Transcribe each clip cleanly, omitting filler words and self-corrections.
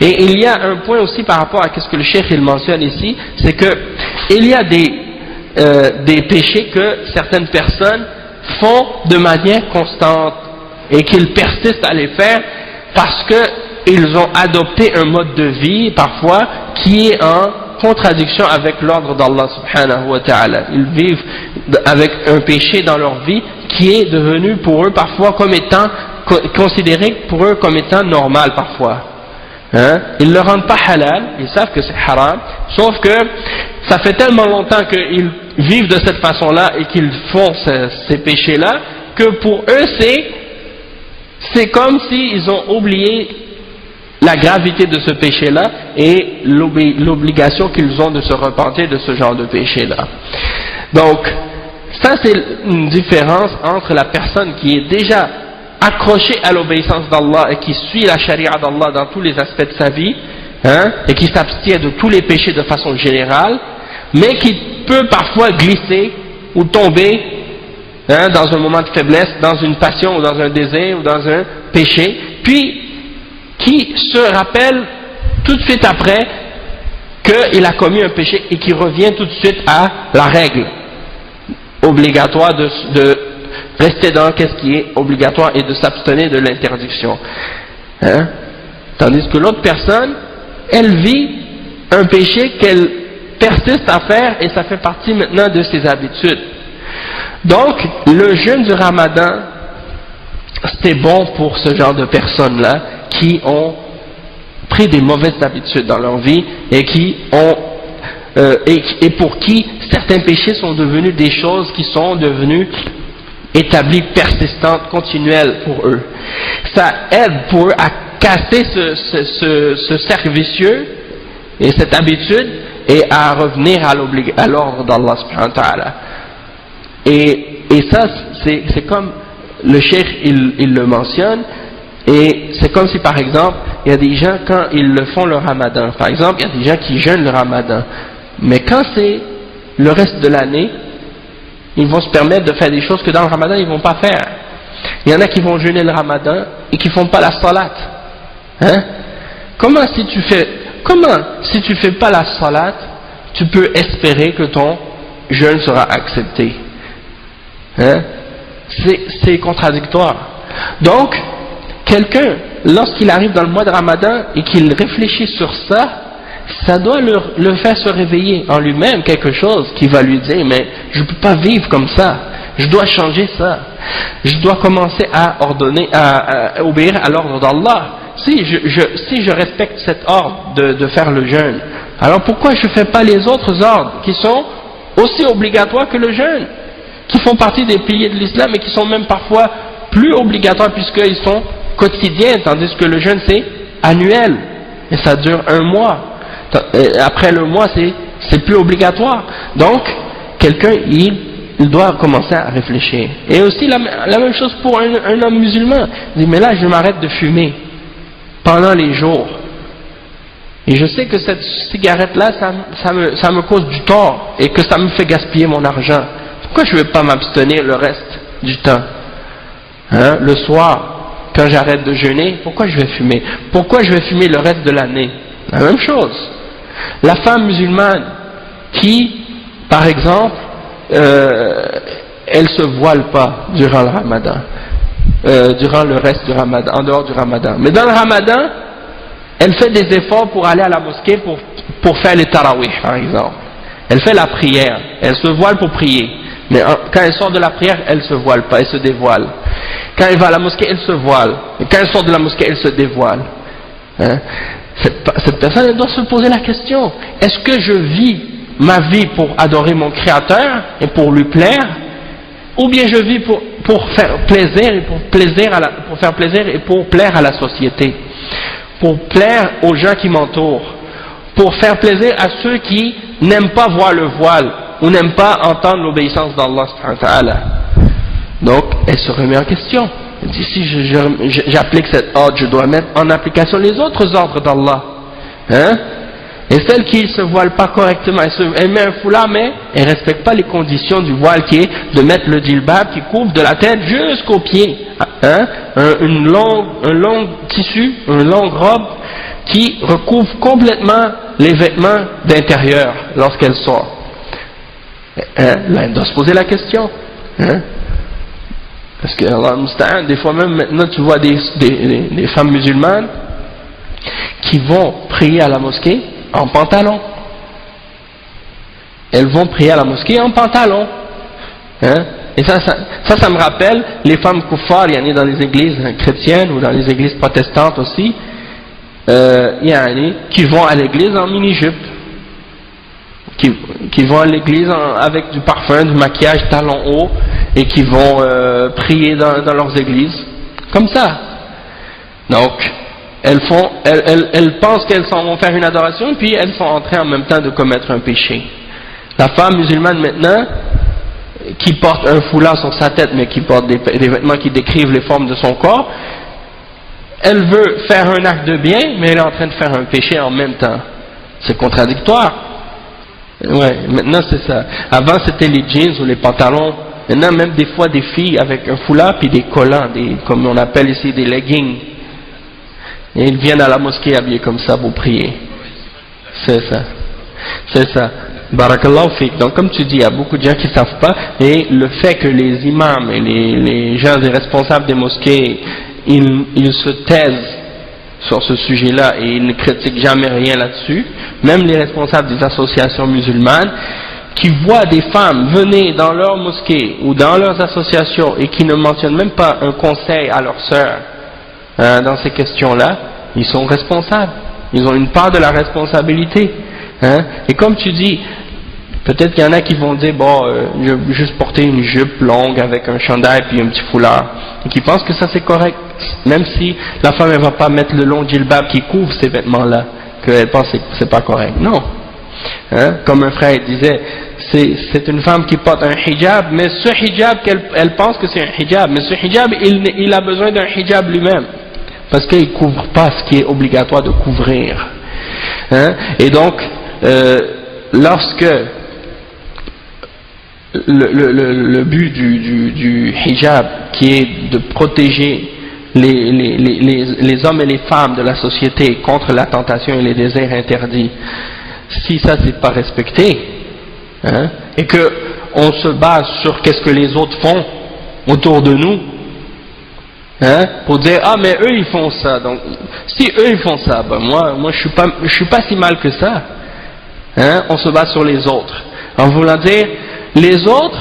Et il y a un point aussi par rapport à ce que le cheikh il mentionne ici, c'est que il y a des péchés que certaines personnes font de manière constante et qu'ils persistent à les faire parce qu'ils ont adopté un mode de vie parfois qui est en contradiction avec l'ordre d'Allah subhanahu wa ta'ala. Ils vivent avec un péché dans leur vie qui est devenu pour eux parfois comme étant considéré pour eux comme étant normal parfois. Ils ne le rendent pas halal, ils savent que c'est haram, sauf que ça fait tellement longtemps qu'ils vivent de cette façon-là et qu'ils font ces péchés-là que pour eux c'est comme s'ils ont oublié la gravité de ce péché-là et l'obligation qu'ils ont de se repentir de ce genre de péché-là. Donc, ça c'est une différence entre la personne qui est déjà accrochée à l'obéissance d'Allah et qui suit la charia d'Allah dans tous les aspects de sa vie, et qui s'abstient de tous les péchés de façon générale, mais qui peut parfois glisser ou tomber dans un moment de faiblesse, dans une passion ou dans un désir ou dans un péché, puis qui se rappelle tout de suite après qu'il a commis un péché et qui revient tout de suite à la règle obligatoire de rester dans qu'est-ce qui est obligatoire et de s'abstenir de l'interdiction. Tandis que l'autre personne, elle vit un péché qu'elle persiste à faire et ça fait partie maintenant de ses habitudes. Donc, le jeûne du Ramadan, c'est bon pour ce genre de personnes-là qui ont pris des mauvaises habitudes dans leur vie et qui ont et pour qui certains péchés sont devenus des choses qui sont devenues établies, persistantes, continuelles pour eux. Ça aide pour eux à casser ce cercle vicieux et cette habitude et à revenir à l'ordre d'Allah subhanahu wa ta'ala. Et ça, c'est comme le cheikh il le mentionne, et c'est comme si par exemple, il y a des gens quand ils le font le ramadan, par exemple, il y a des gens qui jeûnent le ramadan, mais quand c'est le reste de l'année, ils vont se permettre de faire des choses que dans le ramadan ils vont pas faire. Il y en a qui vont jeûner le ramadan et qui font pas la salat. Comment si tu fais pas la salat, tu peux espérer que ton jeûne sera accepté? C'est contradictoire. Donc, quelqu'un, lorsqu'il arrive dans le mois de Ramadan et qu'il réfléchit sur ça, ça doit le faire se réveiller en lui-même quelque chose qui va lui dire, mais je ne peux pas vivre comme ça, je dois changer ça, je dois commencer à obéir à l'ordre d'Allah. Si je respecte cet ordre de faire le jeûne, alors pourquoi je ne fais pas les autres ordres qui sont aussi obligatoires que le jeûne, qui font partie des piliers de l'islam et qui sont même parfois plus obligatoires puisqu'ils sont quotidiens, tandis que le jeûne c'est annuel et ça dure un mois. Après le mois c'est plus obligatoire. Donc quelqu'un il doit commencer à réfléchir. Et aussi la même chose pour un homme musulman. Il dit mais là je m'arrête de fumer pendant les jours. Et je sais que cette cigarette là ça me cause du tort et que ça me fait gaspiller mon argent. Pourquoi je ne vais pas m'abstenir le reste du temps? Le soir, quand j'arrête de jeûner, pourquoi je vais fumer? Pourquoi je vais fumer le reste de l'année? La même chose. La femme musulmane qui, par exemple, elle se voile pas durant le Ramadan, durant le reste du Ramadan, en dehors du Ramadan. Mais dans le Ramadan, elle fait des efforts pour aller à la mosquée pour faire les tarawih, par exemple. Elle fait la prière, elle se voile pour prier. Mais quand elle sort de la prière, elle ne se voile pas, elle se dévoile. Quand elle va à la mosquée, elle se voile. Et quand elle sort de la mosquée, elle se dévoile. Cette personne, elle doit se poser la question. Est-ce que je vis ma vie pour adorer mon Créateur et pour lui plaire? Ou bien je vis pour faire plaisir et pour faire plaisir et pour plaire à la société? Pour plaire aux gens qui m'entourent? Pour faire plaisir à ceux qui n'aiment pas voir le voile ou n'aiment pas entendre l'obéissance d'Allah subhanahu wa ta'ala. Donc, elle se remet en question. Elle dit, si j'applique cet ordre, je dois mettre en application les autres ordres d'Allah. Et celle qui ne se voile pas correctement, elle met un foulard, mais elle ne respecte pas les conditions du voile qui est de mettre le djilbab qui couvre de la tête jusqu'aux pieds. Un long tissu, une longue robe qui recouvre complètement les vêtements d'intérieur lorsqu'elle sort. Là, elle doit se poser la question. Parce que Allah, des fois même maintenant tu vois des femmes musulmanes qui vont prier à la mosquée en pantalon. Elles vont prier à la mosquée en pantalon. Et ça me rappelle les femmes kuffar, il y en a dans les églises chrétiennes ou dans les églises protestantes aussi, qui vont à l'église en mini-jupe, qui vont à l'église avec du parfum, du maquillage, talons hauts, et qui vont prier dans leurs églises, comme ça. Donc, elles pensent qu'elles vont faire une adoration, puis elles sont en train en même temps de commettre un péché. La femme musulmane maintenant, qui porte un foulard sur sa tête, mais qui porte des vêtements qui décrivent les formes de son corps, elle veut faire un acte de bien, mais elle est en train de faire un péché en même temps. C'est contradictoire. Ouais, maintenant c'est ça. Avant c'était les jeans ou les pantalons. Maintenant même des fois des filles avec un foulard puis des collants, comme on appelle ici des leggings. Et ils viennent à la mosquée habillés comme ça pour prier. C'est ça. C'est ça. Barakallahu fik. Donc comme tu dis, il y a beaucoup de gens qui ne savent pas, et le fait que les imams et les gens, les responsables des mosquées, ils se taisent sur ce sujet-là et ils ne critiquent jamais rien là-dessus, même les responsables des associations musulmanes, qui voient des femmes venir dans leur mosquée ou dans leurs associations et qui ne mentionnent même pas un conseil à leurs sœurs dans ces questions-là, ils sont responsables. Ils ont une part de la responsabilité. Et comme tu dis, peut-être qu'il y en a qui vont dire, bon, je vais juste porter une jupe longue avec un chandail puis un petit foulard, et qui pensent que ça c'est correct, même si la femme elle va pas mettre le long djilbab qui couvre ces vêtements-là, qu'elle pense que c'est pas correct. Non. Comme un frère disait, c'est une femme qui porte un hijab, mais ce hijab elle pense que c'est un hijab, mais ce hijab il a besoin d'un hijab lui-même, parce qu'il couvre pas ce qui est obligatoire de couvrir. Et donc lorsque le but du hijab, qui est de protéger les hommes et les femmes de la société contre la tentation et les désirs interdits, si ça c'est pas respecté, et que on se base sur qu'est-ce que les autres font autour de nous, pour dire ah mais eux ils font ça, donc si eux ils font ça, ben moi je suis pas si mal que ça. On se base sur les autres, en voulant dire les autres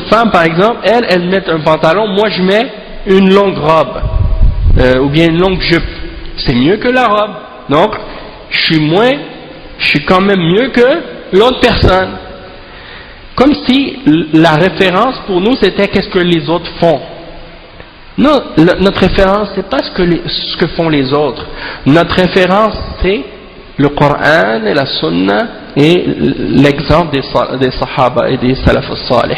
femmes par exemple, elles mettent un pantalon, moi je mets une longue robe, ou bien une longue jupe, c'est mieux que la robe, donc je suis quand même mieux que l'autre personne, comme si la référence pour nous c'était qu'est-ce que les autres font. Non, notre référence c'est pas ce que font les autres, notre référence c'est le Coran et la Sunna et l'exemple des Sahaba et des Salaf al-Salih.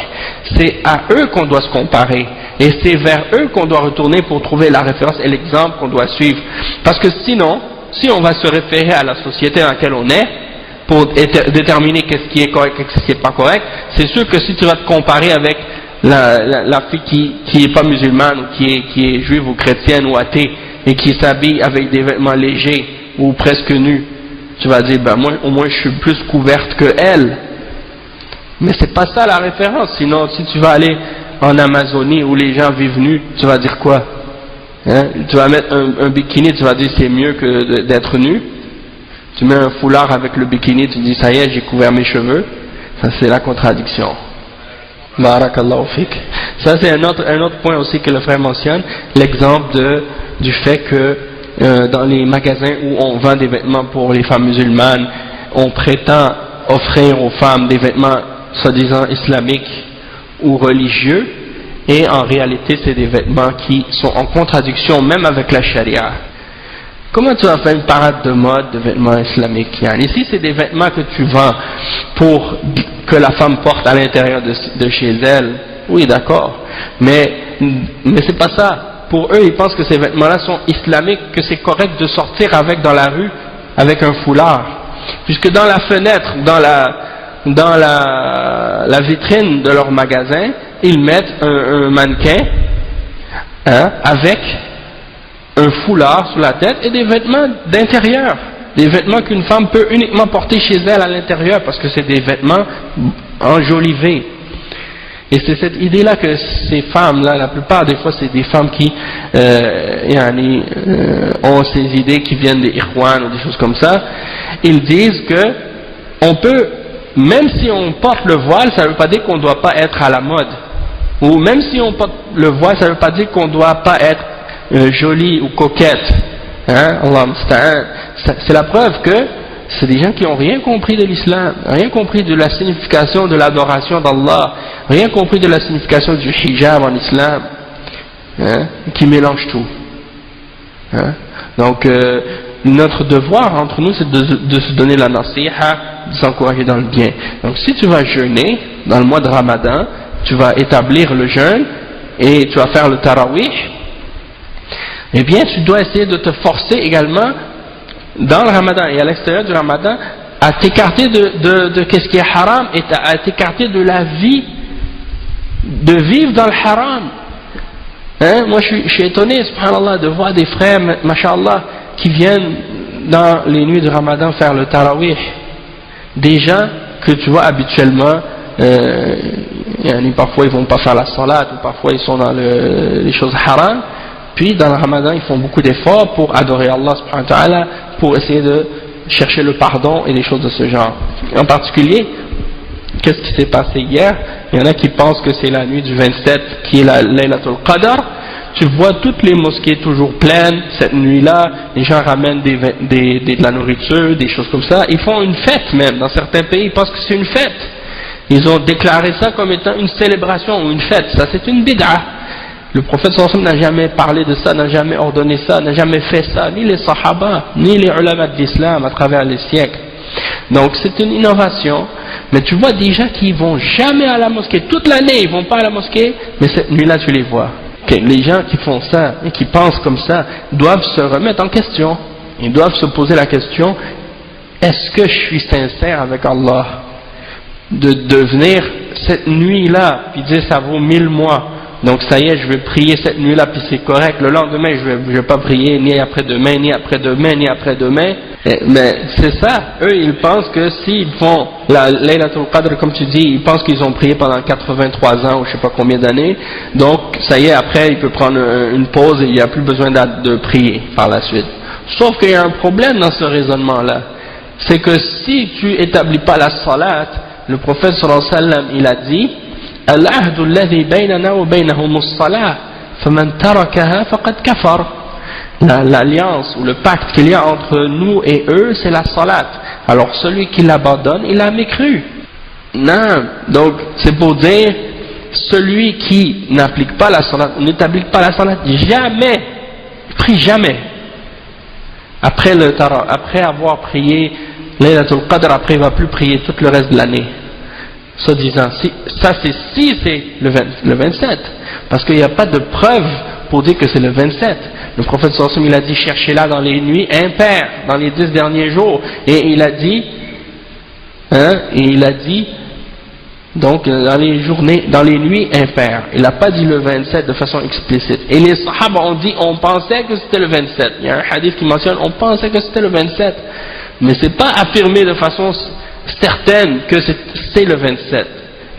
C'est à eux qu'on doit se comparer, et c'est vers eux qu'on doit retourner pour trouver la référence et l'exemple qu'on doit suivre. Parce que sinon, si on va se référer à la société dans laquelle on est pour déterminer qu'est-ce qui est correct et qu'est-ce qui n'est pas correct, c'est sûr que si tu vas te comparer avec la fille qui est pas musulmane, ou qui est juive ou chrétienne ou athée, et qui s'habille avec des vêtements légers ou presque nus, tu vas dire, ben moi, au moins je suis plus couverte que elle. Mais c'est pas ça la référence. Sinon, si tu vas aller en Amazonie où les gens vivent nus, tu vas dire quoi? Tu vas mettre un bikini, tu vas dire c'est mieux que d'être nu. Tu mets un foulard avec le bikini, tu dis ça y est, j'ai couvert mes cheveux. Ça c'est la contradiction. Barakallahu fik. Ça c'est un autre point aussi que le frère mentionne, l'exemple du fait que dans les magasins où on vend des vêtements pour les femmes musulmanes, on prétend offrir aux femmes des vêtements soi-disant islamiques ou religieux, et en réalité c'est des vêtements qui sont en contradiction même avec la charia. Comment tu vas faire une parade de mode de vêtements islamiques? Ici c'est des vêtements que tu vends pour que la femme porte à l'intérieur de chez elle, oui d'accord, mais c'est pas ça. Pour eux, ils pensent que ces vêtements-là sont islamiques, que c'est correct de sortir avec dans la rue avec un foulard. Puisque dans la fenêtre, dans la vitrine de leur magasin, ils mettent un mannequin avec un foulard sur la tête et des vêtements d'intérieur, des vêtements qu'une femme peut uniquement porter chez elle à l'intérieur parce que c'est des vêtements enjolivés. Et c'est cette idée-là que ces femmes-là, la plupart des fois c'est des femmes qui ont ces idées qui viennent des Ikhwan ou des choses comme ça. Ils disent que on peut, même si on porte le voile, ça ne veut pas dire qu'on ne doit pas être à la mode. Ou même si on porte le voile, ça ne veut pas dire qu'on ne doit pas être jolie ou coquette. Hein? Allah musta'an. C'est la preuve que c'est des gens qui n'ont rien compris de l'islam, rien compris de la signification de l'adoration d'Allah, rien compris de la signification du hijab en islam, hein, qui mélangent tout. Hein. Donc, notre devoir entre nous, c'est de se donner la nasiha, de s'encourager dans le bien. Donc, si tu vas jeûner dans le mois de Ramadan, tu vas établir le jeûne et tu vas faire le tarawih, eh bien, tu dois essayer de te forcer également dans le Ramadan et à l'extérieur du Ramadan à t'écarter de qu'est-ce qui est haram et à t'écarter de la vie de vivre dans le haram. Hein? Moi je suis étonné, subhanallah, de voir des frères, mashallah, qui viennent dans les nuits du Ramadan faire le tarawih, des gens que tu vois habituellement parfois ils vont pas faire la salat ou parfois ils sont dans les choses haram. Puis dans le Ramadan, ils font beaucoup d'efforts pour adorer Allah subhanahu wa ta'ala, pour essayer de chercher le pardon et des choses de ce genre. En particulier, qu'est-ce qui s'est passé hier? Il y en a qui pensent que c'est la nuit du 27 qui est la Laylatul Qadr. Tu vois toutes les mosquées toujours pleines cette nuit-là, les gens ramènent de la nourriture, des choses comme ça. Ils font une fête même, dans certains pays, ils pensent que c'est une fête. Ils ont déclaré ça comme étant une célébration ou une fête. Ça, c'est une bid'a. Le prophète sallallahu alayhi wa sallam n'a jamais parlé de ça, n'a jamais ordonné ça, n'a jamais fait ça, ni les sahaba, ni les ulama de l'islam à travers les siècles. Donc c'est une innovation, mais tu vois des gens qui vont jamais à la mosquée, toute l'année ils vont pas à la mosquée, mais cette nuit-là tu les vois. Les gens qui font ça et qui pensent comme ça doivent se remettre en question, ils doivent se poser la question, est-ce que je suis sincère avec Allah de venir cette nuit-là, puis dire ça vaut 1000 mois, donc ça y est, je vais prier cette nuit-là, puis c'est correct. Le lendemain, je vais pas prier ni après-demain, ni après-demain, ni après-demain. Mais c'est ça. Eux, ils pensent que s'ils font la Laylatul Qadr, comme tu dis, ils pensent qu'ils ont prié pendant 83 ans ou je sais pas combien d'années. Donc ça y est, après, il peut prendre une pause et il n'y a plus besoin de prier par la suite. Sauf qu'il y a un problème dans ce raisonnement-là. C'est que si tu établis pas la salat, le prophète sallallahu alayhi wa sallam, il a dit العهد الذي بيننا وبينهم الصلاة فمن تركها فقد كفر. L'alliance ou le pacte qu'il y a entre nous et eux, c'est la salat. Alors celui qui l'abandonne, il a mécru. Non, donc c'est pour dire celui qui n'applique pas la salat, n'établit pas la salat jamais, prie jamais. Après avoir prié Laylatul Qadr, après il ne va plus prier tout le reste de l'année. Ça disant, ça c'est si c'est le 27, parce qu'il n'y a pas de preuve pour dire que c'est le 27. Le prophète sallallahu alayhi wa sallam, il a dit cherchez-la dans les nuits impaires, dans les 10 derniers jours, et il a dit, donc dans les nuits impaires. Il n'a pas dit le 27 de façon explicite. Et les sahaba ont dit, on pensait que c'était le 27. Il y a un hadith qui mentionne, on pensait que c'était le 27, mais c'est pas affirmé de façon certaine que c'est le 27.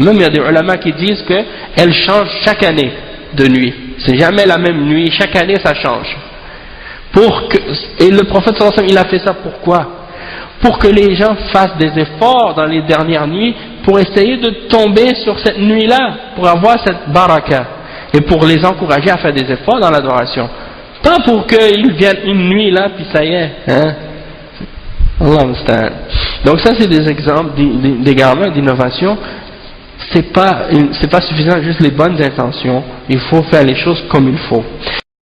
Même il y a des ulama qui disent qu'elle change chaque année de nuit. C'est jamais la même nuit, chaque année ça change. Et le prophète sallallahu alayhi wa sallam, il a fait ça pourquoi? Pour que les gens fassent des efforts dans les dernières nuits pour essayer de tomber sur cette nuit-là, pour avoir cette baraka, et pour les encourager à faire des efforts dans l'adoration. Pas pour qu'ils viennent une nuit là, puis ça y est, hein? Allah musta'an. Donc ça c'est des exemples d'égarements, d'innovation. C'est pas suffisant juste les bonnes intentions, il faut faire les choses comme il faut.